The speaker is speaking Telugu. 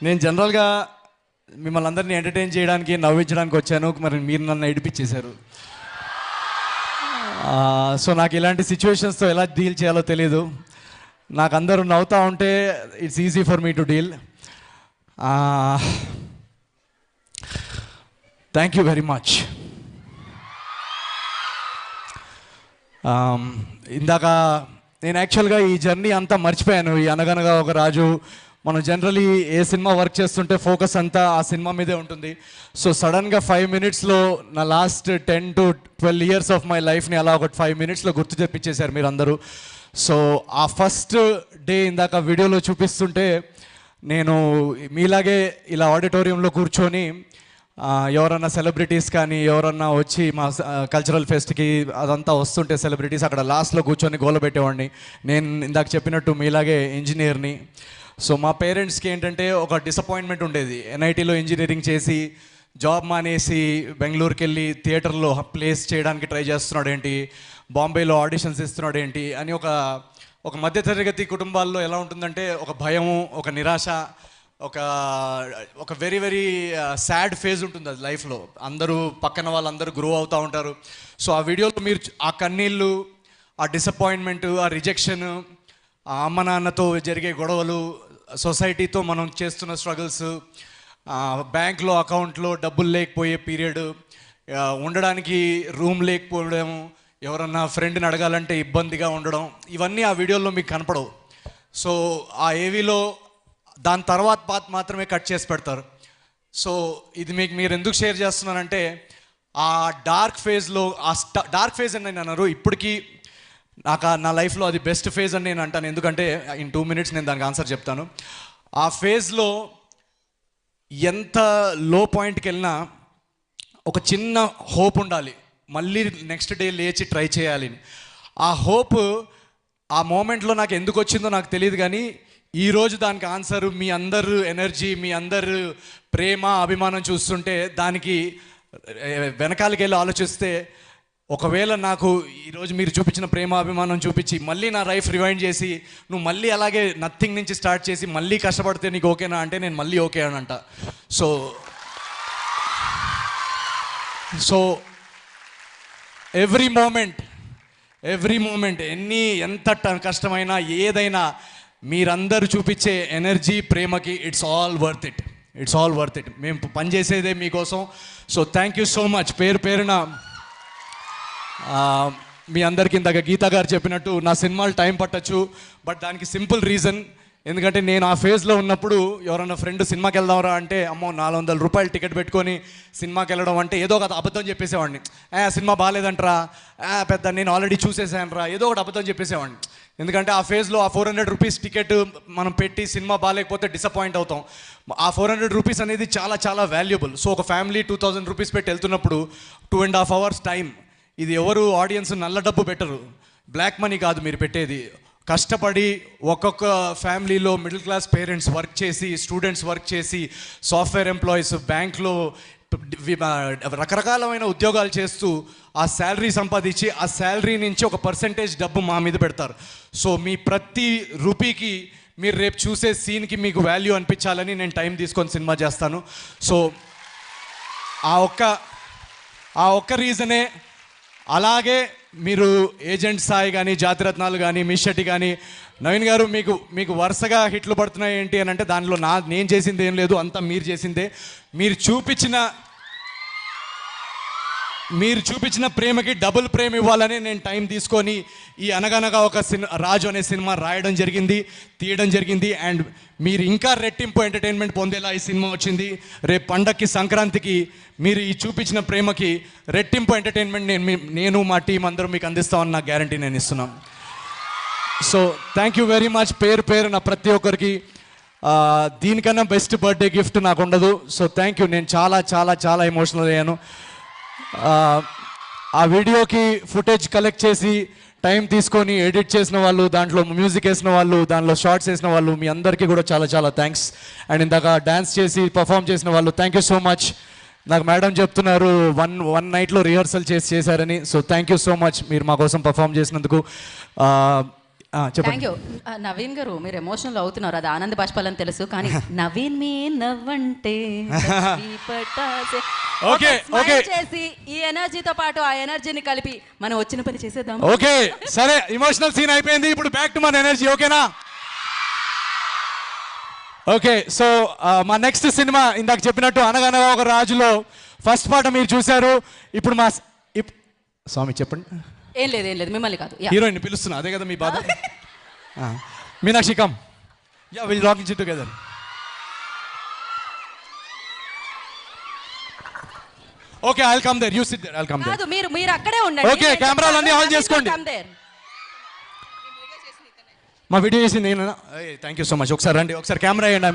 నేను జనరల్గా మిమ్మల్ని అందరినీ ఎంటర్టైన్ చేయడానికి నవ్వించడానికి వచ్చాను, మరి మీరు నన్ను ఏడిపించేశారు. సో నాకు ఇలాంటి సిచ్యువేషన్స్తో ఎలా డీల్ చేయాలో తెలీదు. నాకు అందరూ నవ్వుతూ ఉంటే it's easy for me to deal. Thank you very much. ఇందాక నేను యాక్చువల్గా ఈ జర్నీ అంతా మర్చిపోయాను. ఈ అనగనగా ఒక రాజు, మనం జనరలీ ఏ సినిమా వర్క్ చేస్తుంటే ఫోకస్ అంతా ఆ సినిమా మీదే ఉంటుంది. సో సడన్గా 5 minutesలో నా last 10 to 12 years of my లైఫ్ని అలా ఒక 5 minutesలో గుర్తు తెప్పించేశారు మీరు అందరూ. సో ఆ ఫస్ట్ డే ఇందాక వీడియోలో చూపిస్తుంటే నేను మీలాగే ఇలా ఆడిటోరియంలో కూర్చొని ఎవరన్నా సెలబ్రిటీస్ కానీ ఎవరన్నా వచ్చి మా కల్చరల్ ఫెస్ట్కి అదంతా వస్తుంటే సెలబ్రిటీస్ అక్కడ లాస్ట్లో కూర్చొని గోలబెట్టేవాడిని. నేను ఇందాక చెప్పినట్టు మీలాగే ఇంజనీర్ని. సో మా పేరెంట్స్కి ఏంటంటే ఒక డిసప్పాయింట్మెంట్ ఉండేది. ఎన్ఐటీలో ఇంజనీరింగ్ చేసి జాబ్ మానేసి బెంగళూరుకి వెళ్ళి థియేటర్లో ప్లేస్ చేయడానికి ట్రై చేస్తున్నాడు ఏంటి, బాంబేలో ఆడిషన్స్ ఇస్తున్నాడు ఏంటి అని ఒక మధ్యతరగతి కుటుంబాల్లో ఎలా ఉంటుందంటే ఒక భయము, ఒక నిరాశ, ఒక వెరీ వెరీ సాడ్ ఫేజ్ ఉంటుంది అది లైఫ్లో. అందరూ పక్కన వాళ్ళందరూ గ్రో అవుతూ ఉంటారు. సో ఆ వీడియోలో మీరు ఆ కన్నీళ్ళు, ఆ డిసప్పాయింట్మెంట్, ఆ రిజెక్షన్, ఆ అమ్మ నాన్నతో జరిగే గొడవలు, సొసైటీతో మనం చేస్తున్న స్ట్రగుల్స్, బ్యాంక్లో అకౌంట్లో డబ్బులు లేకపోయే పీరియడ్, ఉండడానికి రూమ్ లేకపోవడం, ఎవరన్నా ఫ్రెండ్ని అడగాలంటే ఇబ్బందిగా ఉండడం, ఇవన్నీ ఆ వీడియోలో మీకు కనపడవు. సో ఆ ఏవీలో దాని తర్వాత పాత మాత్రమే కట్ చేసి పెడతారు. సో ఇది మీరు ఎందుకు షేర్ చేస్తున్నానంటే ఆ డార్క్ ఫేజ్లో, డార్క్ ఫేజ్ అని నేను అన్నారు, ఇప్పటికీ నా లైఫ్లో అది బెస్ట్ ఫేజ్ అని నేను అంటాను. ఎందుకంటే ఇన్ 2 minutes నేను దానికి ఆన్సర్ చెప్తాను. ఆ ఫేజ్లో ఎంత లో పాయింట్కి వెళ్ళినా ఒక చిన్న హోప్ ఉండాలి, మళ్ళీ నెక్స్ట్ డే లేచి ట్రై చేయాలి. ఆ హోప్ ఆ మూమెంట్లో నాకు ఎందుకు వచ్చిందో నాకు తెలియదు, కానీ ఈరోజు దానికి ఆన్సర్ మీ అందరు ఎనర్జీ, మీ అందరు ప్రేమ, అభిమానం చూస్తుంటే దానికి వెనకాలకి వెళ్ళి ఆలోచిస్తే ఒకవేళ నాకు ఈరోజు మీరు చూపించిన ప్రేమ, అభిమానం చూపించి మళ్ళీ నా లైఫ్ రివైండ్ చేసి నువ్వు మళ్ళీ అలాగే నథింగ్ నుంచి స్టార్ట్ చేసి మళ్ళీ కష్టపడితే నీకు ఓకేనా అంటే నేను మళ్ళీ ఓకే అని అంట. సో ఎవ్రీ మూమెంట్ ఎంత కష్టమైనా ఏదైనా మీరందరూ చూపించే ఎనర్జీ, ప్రేమకి ఇట్స్ ఆల్ వర్త్ ఇట్. మేము పనిచేసేదే మీకోసం. So thank you so much. పేరున మీ అందరికీ ఇందాక గీతా గారు చెప్పినట్టు నా సినిమాలు టైం పట్టచ్చు, బట్ దానికి సింపుల్ రీజన్. ఎందుకంటే నేను ఆ ఫేజ్లో ఉన్నప్పుడు ఎవరన్నా ఫ్రెండ్ సినిమాకి వెళ్దాంరా అంటే అమ్మో 400 రూపాయలు టికెట్ పెట్టుకొని సినిమాకి వెళ్ళడం అంటే ఏదో ఒక అబద్ధం చెప్పేసేవాడిని. సినిమా బాగాలేదంటరా, పెద్ద నేను ఆల్రెడీ చూసేసానురా, ఏదో ఒకటి అబద్ధం చెప్పేసేవాడిని. ఎందుకంటే ఆ ఫేజ్లో ఆ 400 రూపీస్ టికెట్ మనం పెట్టి సినిమా బాగాలేకపోతే డిసప్పాయింట్ అవుతాం. ఆ 400 రూపీస్ అనేది చాలా చాలా వాల్యుబుల్. సో ఒక ఫ్యామిలీ 2000 రూపీస్ పెట్టి వెళ్తున్నప్పుడు 2.5 hours టైం, ఇది ఎవరు ఆడియన్స్ నల్ల డబ్బు పెట్టరు, బ్లాక్ మనీ కాదు మీరు పెట్టేది. కష్టపడి ఒక్కొక్క ఫ్యామిలీలో మిడిల్ క్లాస్ పేరెంట్స్ వర్క్ చేసి, స్టూడెంట్స్ వర్క్ చేసి, సాఫ్ట్వేర్ ఎంప్లాయీస్, బ్యాంక్లో రకరకాలమైన ఉద్యోగాలు చేస్తూ ఆ శాలరీ సంపాదించి ఆ శాలరీ నుంచి ఒక పర్సంటేజ్ డబ్బు మా మీద పెడతారు. సో మీ ప్రతి రూపీకి మీరు రేపు చూసే సీన్కి మీకు వాల్యూ అనిపించాలని నేను టైం తీసుకొని సినిమా చేస్తాను. సో ఆ ఒక్క రీజనే. అలాగే మీరు ఏజెంట్ సాయి కానీ, జాతిరత్నాలు కానీ, మిస్ శెట్టి కానీ, నవీన్ గారు మీకు వరుసగా హిట్లు పడుతున్నాయి ఏంటి అని అంటే దానిలో నేను చేసింది ఏం లేదు, అంతా మీరు చేసిందే. మీరు చూపించిన ప్రేమకి డబుల్ ప్రేమ ఇవ్వాలని నేను టైం తీసుకొని ఈ అనగనగా ఒక రాజు అనే సినిమా రాయడం జరిగింది, తీయడం జరిగింది. అండ్ మీరు ఇంకా రెట్టింపు ఎంటర్టైన్మెంట్ పొందేలా ఈ సినిమా వచ్చింది. రేపు పండక్కి, సంక్రాంతికి మీరు ఈ చూపించిన ప్రేమకి రెట్టింపు ఎంటర్టైన్మెంట్ నేను మా టీం అందరూ మీకు అందిస్తామని నా గ్యారంటీ నేను ఇస్తున్నాను. So thank you very much. పేరు నా ప్రతి ఒక్కరికి దీనికన్నా బెస్ట్ బర్త్డే గిఫ్ట్ నాకు ఉండదు. So thank you. నేను చాలా చాలా చాలా ఎమోషనల్ అయ్యాను. ఆ వీడియోకి ఫుటేజ్ కలెక్ట్ చేసి టైం తీసుకొని ఎడిట్ చేసిన వాళ్ళు, దాంట్లో మ్యూజిక్ వేసిన వాళ్ళు, దాంట్లో షార్ట్స్ వేసిన వాళ్ళు, మీ అందరికీ కూడా చాలా చాలా థ్యాంక్స్. అండ్ ఇందాక డ్యాన్స్ చేసి పర్ఫామ్ చేసిన వాళ్ళు థ్యాంక్ యూ సో మచ్. నాకు మేడం చెప్తున్నారు వన్ నైట్లో రిహర్సల్ చేశారని. So thank you so much మీరు మా కోసం పర్ఫామ్ చేసినందుకు. చెప్పండి. Thank you. నవీన్ గారు మీరు ఎమోషనల్ అవుతున్నారు, అది ఆనంద బాష్పాలని తెలుసు, కానీ నవీన్ మీ నవ్వంటే ఓకే ఓకే చేసి ఈ ఎనర్జీతో పాటు ఆ ఎనర్జీని కలిపి మనం వచ్చిన పని చేసేద్దాం. ఓకే సరే, ఎమోషనల్ సీన్ అయిపోయింది, ఇప్పుడు బ్యాక్ టు మన ఎనర్జీ. ఓకేనా? ఓకే, సో మా నెక్స్ట్ సినిమా ఇందాక చెప్పినట్టు అనగనగా ఒక రాజులో ఫస్ట్ పాట మీరు చూశారు. ఇప్పుడు మా స్వామి చెప్పండి. ఏం లేదు మిమ్మల్ని కాదు, హీరోయిన్ పిలుస్తున్నా, అదే కదా మీ బాధ. Meenakshi come, yeah will rock it together. Okay, I'll come there, you sit there, I'll come there. కాదు, మీరు అక్కడే ఉండండి. ఓకే, కెమెరాలన్నీ ఆన్ చేసుకోండి. మా వీడియో చేసింది నేను. Thank you so much. ఒకసారి రండి, ఒకసారి కెమెరా వేయండి.